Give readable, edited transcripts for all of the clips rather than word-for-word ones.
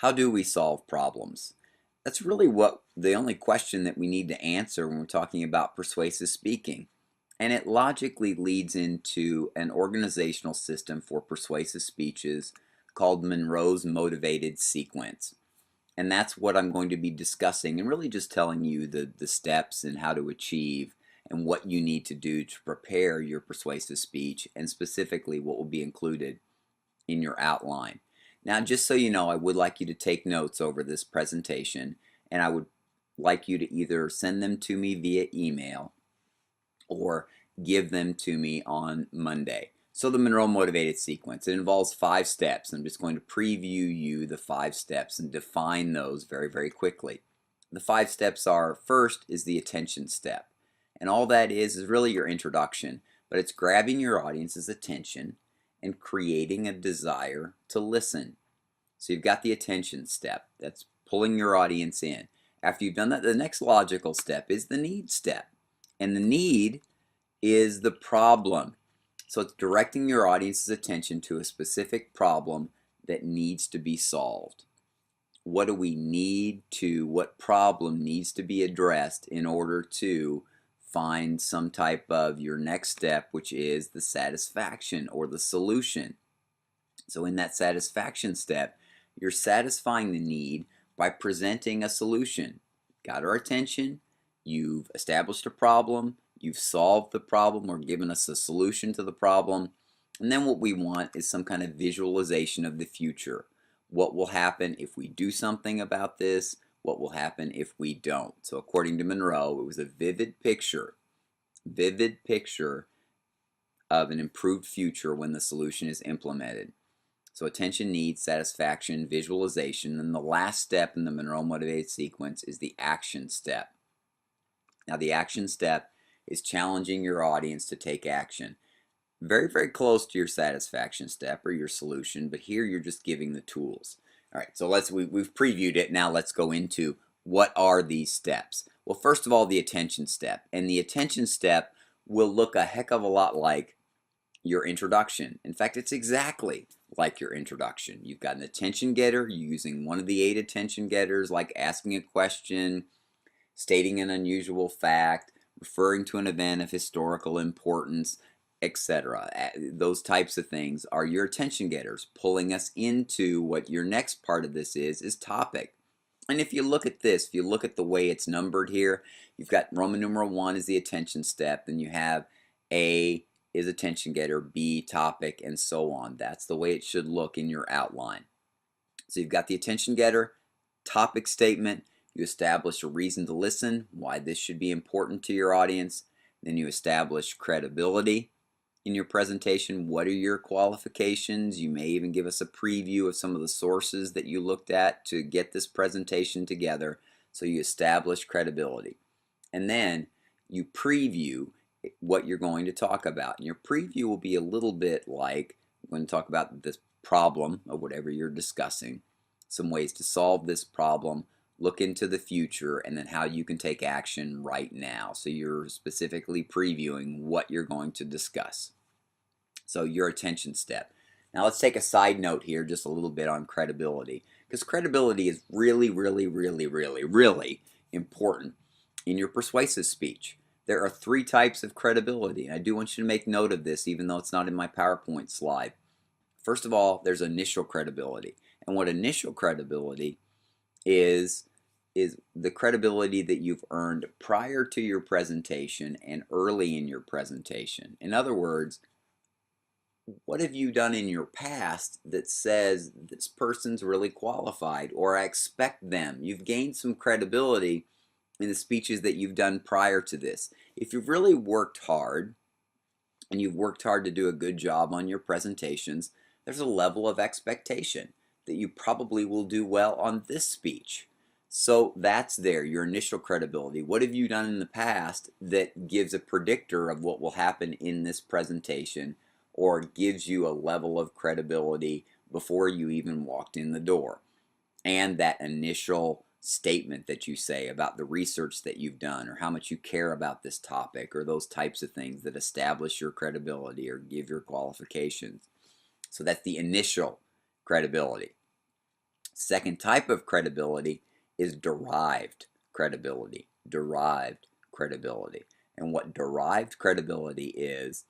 How do we solve problems? That's really what the only question that we need to answer when we're talking about persuasive speaking. And it logically leads into an organizational system for persuasive speeches called Monroe's Motivated Sequence. And that's what I'm going to be discussing and really just telling you the steps and how to achieve and what you need to do to prepare your persuasive speech and specifically what will be included in your outline. Now, just so you know, I would like you to take notes over this presentation, and I would like you to either send them to me via email or give them to me on Monday. So the Monroe Motivated Sequence, it involves 5 steps. I'm just going to preview you the 5 steps and define those very, very quickly. The 5 steps are, first is the attention step. And all that is really your introduction, but it's grabbing your audience's attention and creating a desire to listen. So you've got the attention step. That's pulling your audience in. After you've done that, the next logical step is the need step. And the need is the problem. So it's directing your audience's attention to a specific problem that needs to be solved. What do we need to, what problem needs to be addressed in order to find some type of your next step, which is the satisfaction or the solution. So in that satisfaction step, you're satisfying the need by presenting a solution. Got our attention, you've established a problem, you've solved the problem or given us a solution to the problem, and then what we want is some kind of visualization of the future. What will happen if we do something about this? What will happen if we don't? So according to Monroe, it was a vivid picture of an improved future when the solution is implemented. So attention, needs, satisfaction, visualization, and the last step in the Monroe Motivated Sequence is the action step. Now the action step is challenging your audience to take action. Very, very close to your satisfaction step or your solution, but here you're just giving the tools. All right, so we've previewed it. Now let's go into what are these steps. Well, first of all, the attention step. And the attention step will look a heck of a lot like your introduction. In fact, it's exactly like your introduction. You've got an attention getter using one of the 8 attention getters, like asking a question, stating an unusual fact, referring to an event of historical importance, etc. Those types of things are your attention getters, pulling us into what your next part of this is topic. And if you look at this, if you look at the way it's numbered here, you've got Roman numeral 1 is the attention step, then you have A is attention getter, B topic, and so on. That's the way it should look in your outline. So you've got the attention getter, topic statement, you establish a reason to listen, why this should be important to your audience, then you establish credibility in your presentation. What are your qualifications? You may even give us a preview of some of the sources that you looked at to get this presentation together. So you establish credibility. And then you preview what you're going to talk about. And your preview will be a little bit like, we're going to talk about this problem of whatever you're discussing, some ways to solve this problem, look into the future, and then how you can take action right now. So you're specifically previewing what you're going to discuss. So your attention step. Now let's take a side note here just a little bit on credibility, because credibility is really, really, really, really, really important in your persuasive speech. There are 3 types of credibility, and I do want you to make note of this even though it's not in my PowerPoint slide. First of all, there's initial credibility. And what initial credibility is the credibility that you've earned prior to your presentation and early in your presentation. In other words, what have you done in your past that says this person's really qualified, or I expect them? You've gained some credibility in the speeches that you've done prior to this. If you've really worked hard and you've worked hard to do a good job on your presentations, there's a level of expectation that you probably will do well on this speech. So that's there, your initial credibility. What have you done in the past that gives a predictor of what will happen in this presentation, or gives you a level of credibility before you even walked in the door? And that initial statement that you say about the research that you've done, or how much you care about this topic, or those types of things that establish your credibility or give your qualifications. So that's the initial credibility. Second type of credibility is derived credibility. Derived credibility. And what derived credibility is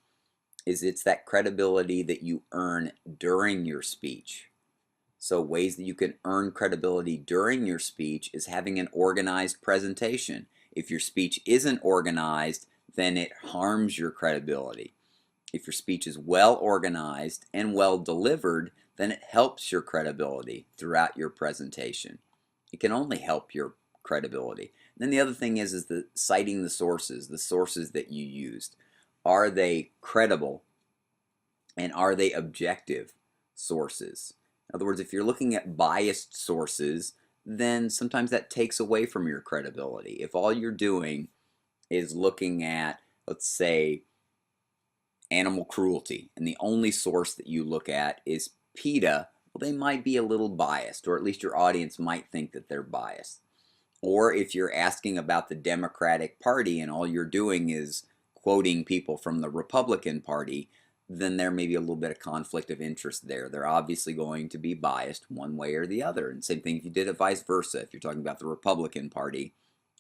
it's that credibility that you earn during your speech. So ways that you can earn credibility during your speech is having an organized presentation. If your speech isn't organized, then it harms your credibility. If your speech is well organized and well delivered, then it helps your credibility throughout your presentation. It can only help your credibility. And then the other thing is the citing the sources that you used. Are they credible and are they objective sources? In other words, if you're looking at biased sources, then sometimes that takes away from your credibility. If all you're doing is looking at, let's say, animal cruelty, and the only source that you look at is PETA, well, they might be a little biased, or at least your audience might think that they're biased. Or if you're asking about the Democratic Party and all you're doing is quoting people from the Republican Party, then there may be a little bit of conflict of interest there. They're obviously going to be biased one way or the other. And same thing if you did it vice versa. If you're talking about the Republican Party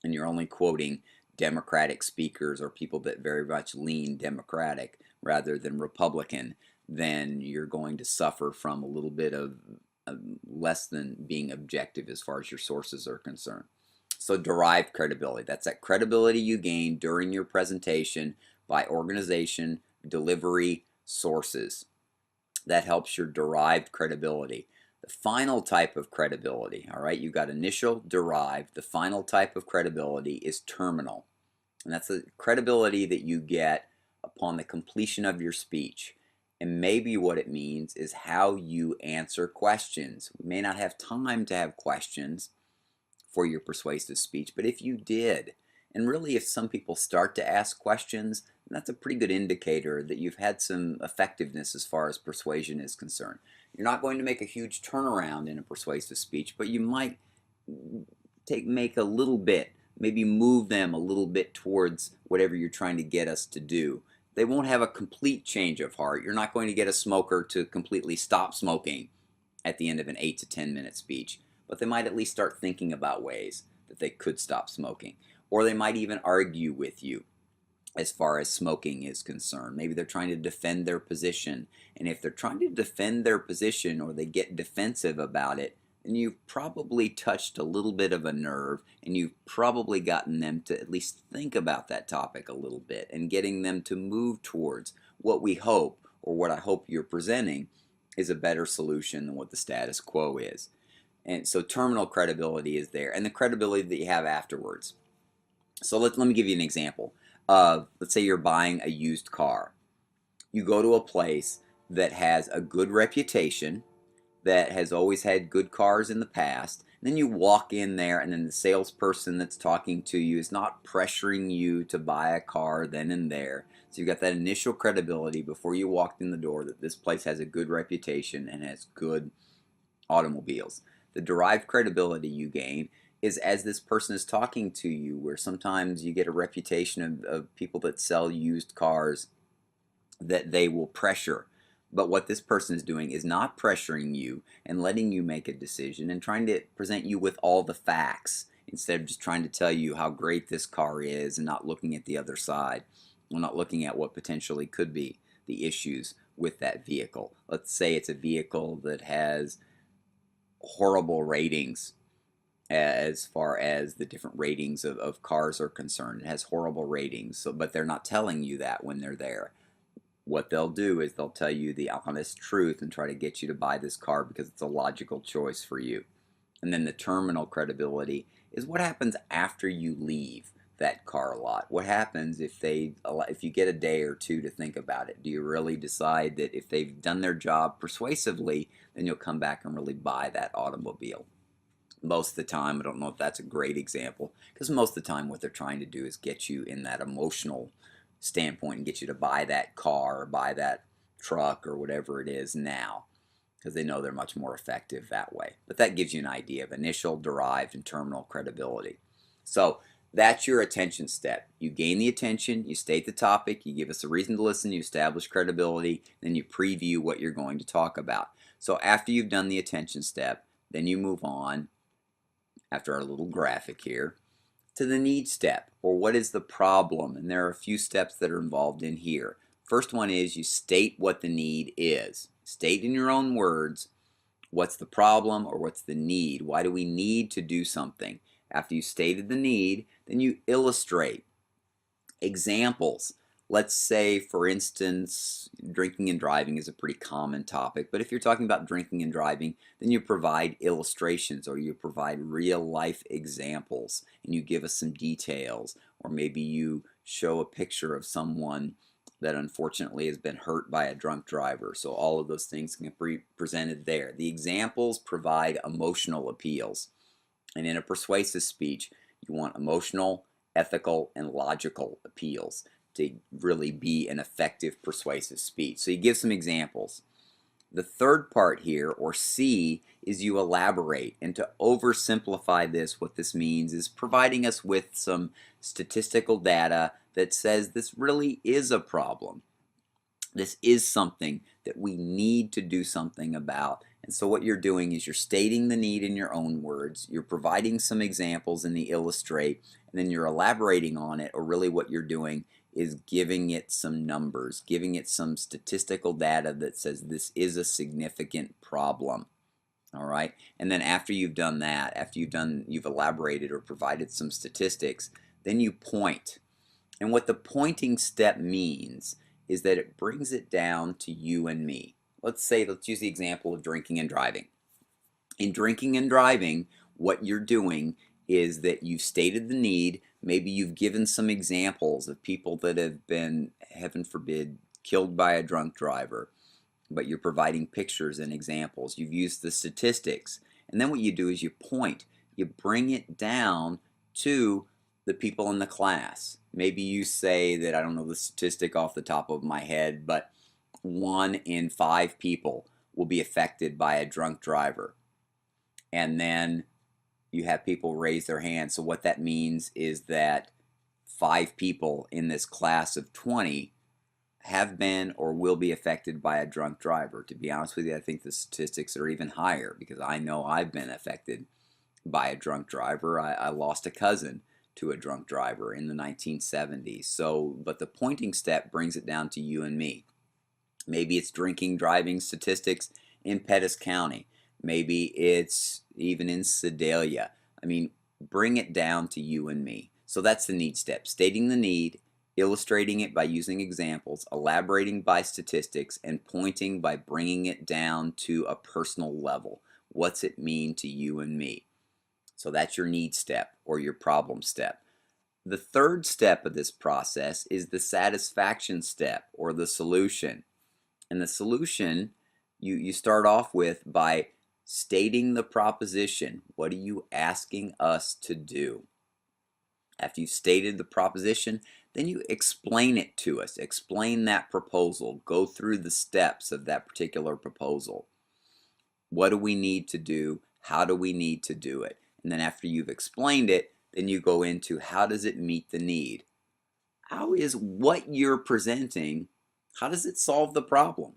and you're only quoting Democratic speakers or people that very much lean Democratic rather than Republican, then you're going to suffer from a little bit of less than being objective as far as your sources are concerned. So derived credibility, that's that credibility you gain during your presentation by organization, delivery, sources. That helps your derived credibility. The final type of credibility, all right, you've got initial, derived. The final type of credibility is terminal. And that's the credibility that you get upon the completion of your speech. And maybe what it means is how you answer questions. We may not have time to have questions for your persuasive speech, but if you did, and really if some people start to ask questions, that's a pretty good indicator that you've had some effectiveness as far as persuasion is concerned. You're not going to make a huge turnaround in a persuasive speech, but you might make a little bit, maybe move them a little bit towards whatever you're trying to get us to do. They won't have a complete change of heart. You're not going to get a smoker to completely stop smoking at the end of an 8 to 10 minute speech, but they might at least start thinking about ways that they could stop smoking. Or they might even argue with you as far as smoking is concerned. Maybe they're trying to defend their position, and if they're trying to defend their position or they get defensive about it, then you've probably touched a little bit of a nerve, and you've probably gotten them to at least think about that topic a little bit and getting them to move towards what we hope, or what I hope you're presenting, is a better solution than what the status quo is. And so terminal credibility is there, and the credibility that you have afterwards. So let me give you an example of, let's say you're buying a used car. You go to a place that has a good reputation, that has always had good cars in the past. And then you walk in there, and then the salesperson that's talking to you is not pressuring you to buy a car then and there. So you've got that initial credibility before you walked in the door that this place has a good reputation and has good automobiles. The derived credibility you gain is as this person is talking to you, where sometimes you get a reputation of people that sell used cars that they will pressure. But what this person is doing is not pressuring you and letting you make a decision and trying to present you with all the facts instead of just trying to tell you how great this car is and not looking at the other side. We're not looking at what potentially could be the issues with that vehicle. Let's say it's a vehicle that has horrible ratings as far as the different ratings of cars are concerned. It has horrible ratings, so, but they're not telling you that when they're there. What they'll do is they'll tell you the honest truth and try to get you to buy this car because it's a logical choice for you. And then the terminal credibility is what happens after you leave that car lot. What happens if you get a day or two to think about it? Do you really decide that if they've done their job persuasively, then you'll come back and really buy that automobile? Most of the time, I don't know if that's a great example, because most of the time what they're trying to do is get you in that emotional standpoint and get you to buy that car or buy that truck or whatever it is now, because they know they're much more effective that way. But that gives you an idea of initial, derived, and terminal credibility. So that's your attention step. You gain the attention, you state the topic, you give us a reason to listen, you establish credibility, then you preview what you're going to talk about. So after you've done the attention step, Then you move on, after our little graphic here, to the need step, or what is the problem? And there are a few steps that are involved in here. First one is you state what the need is. State in your own words what's the problem or what's the need. Why do we need to do something? After you stated the need, then you illustrate. Examples. Let's say, for instance, drinking and driving is a pretty common topic, but if you're talking about drinking and driving, then you provide illustrations or you provide real life examples and you give us some details, or maybe you show a picture of someone that unfortunately has been hurt by a drunk driver. So all of those things can be presented there. The examples provide emotional appeals. And in a persuasive speech, you want emotional, ethical, and logical appeals to really be an effective persuasive speech. So you give some examples. The third part here, or C, is you elaborate. And to oversimplify this, what this means is providing us with some statistical data that says this really is a problem. This is something that we need to do something about. And so what you're doing is you're stating the need in your own words, you're providing some examples in the illustrate, and then you're elaborating on it, or really what you're doing is giving it some numbers, giving it some statistical data that says this is a significant problem. All right, and then after you've done that, after you've elaborated or provided some statistics, then you point. And what the pointing step means is that it brings it down to you and me. Let's use the example of drinking and driving. In drinking and driving, what you're doing is that you've stated the need. Maybe you've given some examples of people that have been, heaven forbid, killed by a drunk driver, but you're providing pictures and examples. You've used the statistics. And then what you do is you point. You bring it down to the people in the class. Maybe you say that, I don't know the statistic off the top of my head, but 1 in 5 people will be affected by a drunk driver. And then you have people raise their hands. So what that means is that 5 people in this class of 20 have been or will be affected by a drunk driver. To be honest with you, I think the statistics are even higher, because I know I've been affected by a drunk driver. I lost a cousin to a drunk driver in the 1970s. So, but the pointing step brings it down to you and me. Maybe it's drinking, driving statistics in Pettis County. Maybe it's even in Sedalia. I mean, bring it down to you and me. So that's the need step. Stating the need, illustrating it by using examples, elaborating by statistics, and pointing by bringing it down to a personal level. What's it mean to you and me? So that's your need step or your problem step. The third step of this process is the satisfaction step or the solution. And the solution you start off with by stating the proposition. What are you asking us to do? After you've stated the proposition, then you explain it to us. Explain that proposal. Go through the steps of that particular proposal. What do we need to do? How do we need to do it? And then after you've explained it, then you go into how does it meet the need? How is what you're presenting, how does it solve the problem?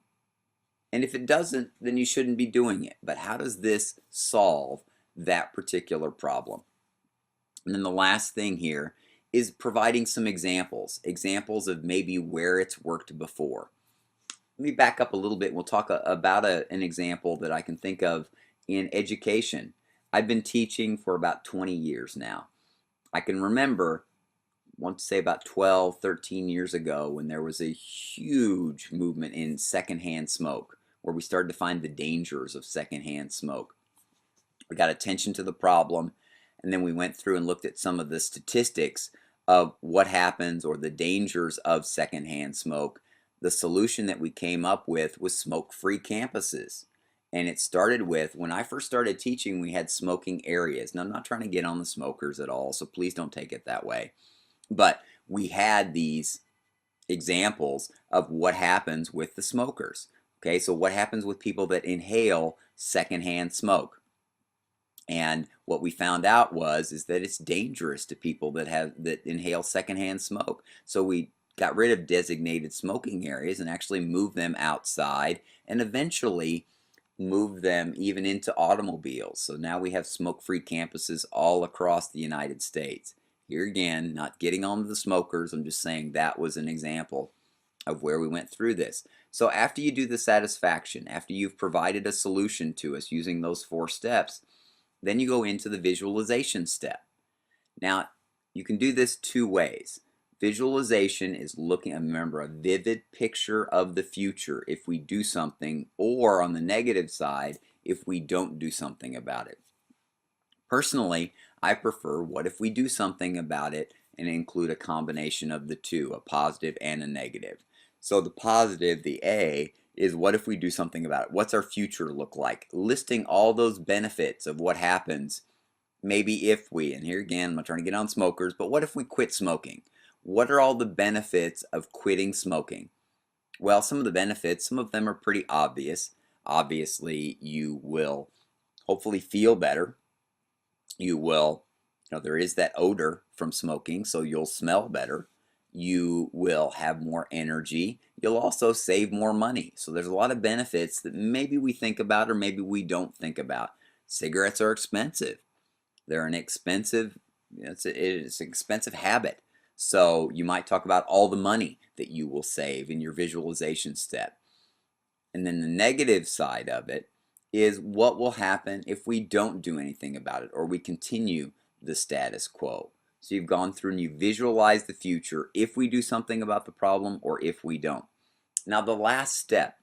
And if it doesn't, then you shouldn't be doing it. But how does this solve that particular problem? And then the last thing here is providing some examples of maybe where it's worked before. Let me back up a little bit. We'll talk about an example that I can think of in education. I've been teaching for about 20 years now. I can remember, I want to say about 12, 13 years ago, when there was a huge movement in secondhand smoke, where we started to find the dangers of secondhand smoke. We got attention to the problem, and then we went through and looked at some of the statistics of what happens or the dangers of secondhand smoke. The solution that we came up with was smoke-free campuses. And it started with, when I first started teaching, we had smoking areas. Now, I'm not trying to get on the smokers at all, so please don't take it that way. But we had these examples of what happens with the smokers. Okay, so what happens with people that inhale secondhand smoke? And what we found out is that it's dangerous to people that inhale secondhand smoke. So we got rid of designated smoking areas and actually moved them outside, and eventually move them even into automobiles. So now we have smoke-free campuses all across the United States. Here again, not getting on to the smokers, I'm just saying that was an example of where we went through this. So after you do the satisfaction, after you've provided a solution to us using those 4 steps, then you go into the visualization step. Now, you can do this 2 ways. Visualization is looking, remember, a vivid picture of the future if we do something, or on the negative side, if we don't do something about it. Personally, I prefer what if we do something about it and include a combination of the two, a positive and a negative. So the positive, the A, is what if we do something about it? What's our future look like? Listing all those benefits of what happens maybe if we, and here again, I'm not trying to get on smokers, but what if we quit smoking? What are all the benefits of quitting smoking? Well, some of the benefits, some of them are pretty obvious. Obviously, you will hopefully feel better. You will, there is that odor from smoking, so you'll smell better. You will have more energy. You'll also save more money. So there's a lot of benefits that maybe we think about or maybe we don't think about. Cigarettes are expensive. They're an expensive, it's an expensive habit. So you might talk about all the money that you will save in your visualization step. And then the negative side of it is what will happen if we don't do anything about it or we continue the status quo. So you've gone through and you visualize the future if we do something about the problem or if we don't. Now the last step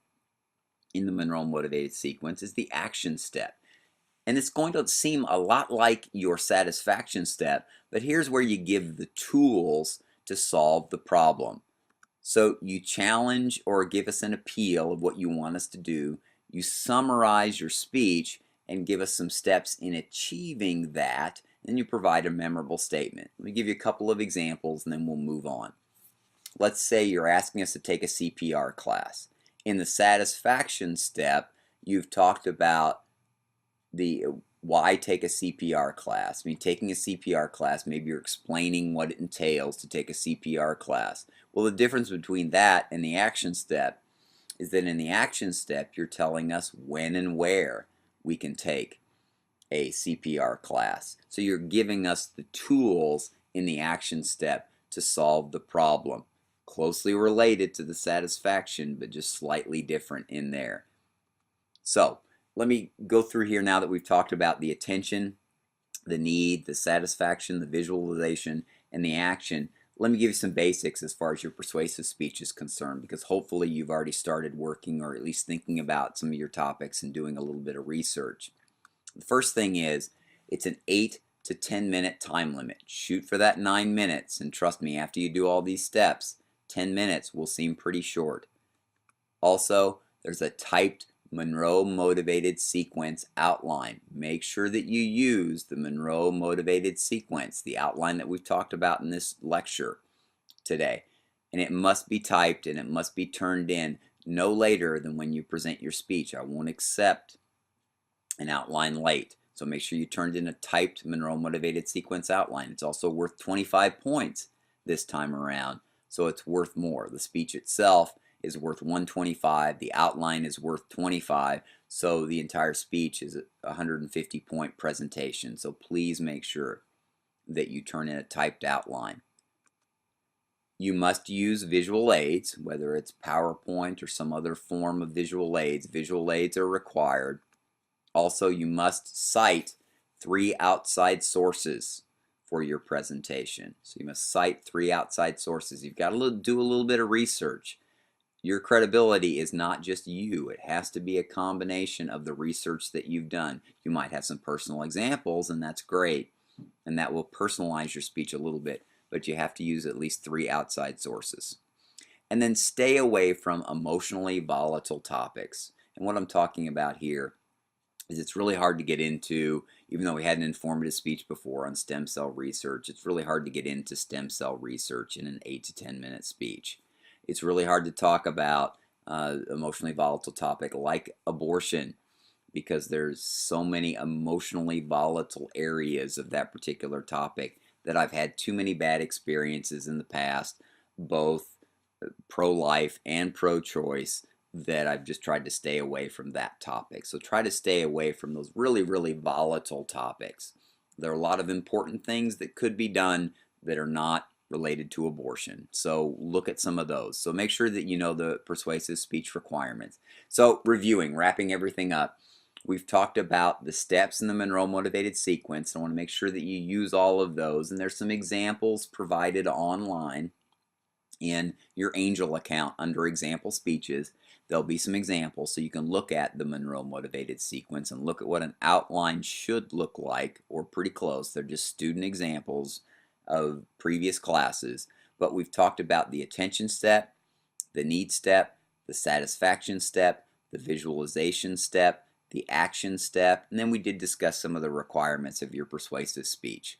in the Monroe Motivated Sequence is the action step. And it's going to seem a lot like your satisfaction step, but here's where you give the tools to solve the problem. So you challenge or give us an appeal of what you want us to do. You summarize your speech and give us some steps in achieving that. Then you provide a memorable statement. Let me give you a couple of examples and then we'll move on. Let's say you're asking us to take a CPR class. In the satisfaction step, you've talked about the why take a CPR class. I mean, taking a CPR class, maybe you're explaining what it entails to take a CPR class. Well, the difference between that and the action step is that in the action step, you're telling us when and where we can take a CPR class. So you're giving us the tools in the action step to solve the problem. Closely related to the satisfaction, but just slightly different in there. So let me go through here now that we've talked about the attention, the need, the satisfaction, the visualization, and the action. Let me give you some basics as far as your persuasive speech is concerned, because hopefully you've already started working or at least thinking about some of your topics and doing a little bit of research. The first thing is it's an 8 to 10 minute time limit. Shoot for that 9 minutes, and trust me, after you do all these steps, 10 minutes will seem pretty short. Also, there's a typed Monroe Motivated Sequence outline. Make sure that you use the Monroe Motivated Sequence, the outline that we've talked about in this lecture today. And it must be typed and it must be turned in no later than when you present your speech. I won't accept an outline late. So make sure you turned in a typed Monroe Motivated Sequence outline. It's also worth 25 points this time around, so it's worth more. The speech itself is worth 125. The outline is worth 25. So the entire speech is a 150 point presentation. So please make sure that you turn in a typed outline. You must use visual aids, whether it's PowerPoint or some other form of visual aids. Visual aids are required. Also, you must cite 3 outside sources for your presentation. So you must cite 3 outside sources. You've got to do a little bit of research. Your credibility is not just you. It has to be a combination of the research that you've done. You might have some personal examples, and that's great, and that will personalize your speech a little bit, but you have to use at least 3 outside sources. And then stay away from emotionally volatile topics. And what I'm talking about here is it's really hard to get into, even though we had an informative speech before on stem cell research, it's really hard to get into stem cell research in an 8 to 10 minute speech. It's really hard to talk about emotionally volatile topic like abortion, because there's so many emotionally volatile areas of that particular topic that I've had too many bad experiences in the past, both pro-life and pro-choice, that I've just tried to stay away from that topic. So try to stay away from those really, really volatile topics. There are a lot of important things that could be done that are not related to abortion. So look at some of those. So make sure that you know the persuasive speech requirements. So reviewing, wrapping everything up. We've talked about the steps in the Monroe Motivated Sequence. I want to make sure that you use all of those. And there's some examples provided online in your Angel account under example speeches. There'll be some examples so you can look at the Monroe Motivated Sequence and look at what an outline should look like, or pretty close. They're just student examples of previous classes. But we've talked about the attention step, the need step, the satisfaction step, the visualization step, the action step, and then we did discuss some of the requirements of your persuasive speech.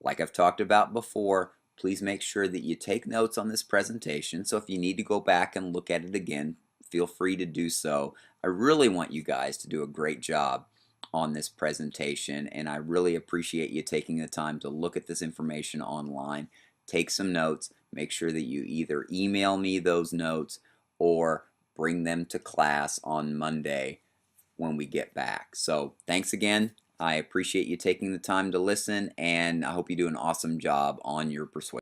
Like I've talked about before, please make sure that you take notes on this presentation. So if you need to go back and look at it again, feel free to do so. I really want you guys to do a great job on this presentation, and I really appreciate you taking the time to look at this information online, take some notes, make sure that you either email me those notes or bring them to class on Monday when we get back. So thanks again. I appreciate you taking the time to listen, and I hope you do an awesome job on your persuasion.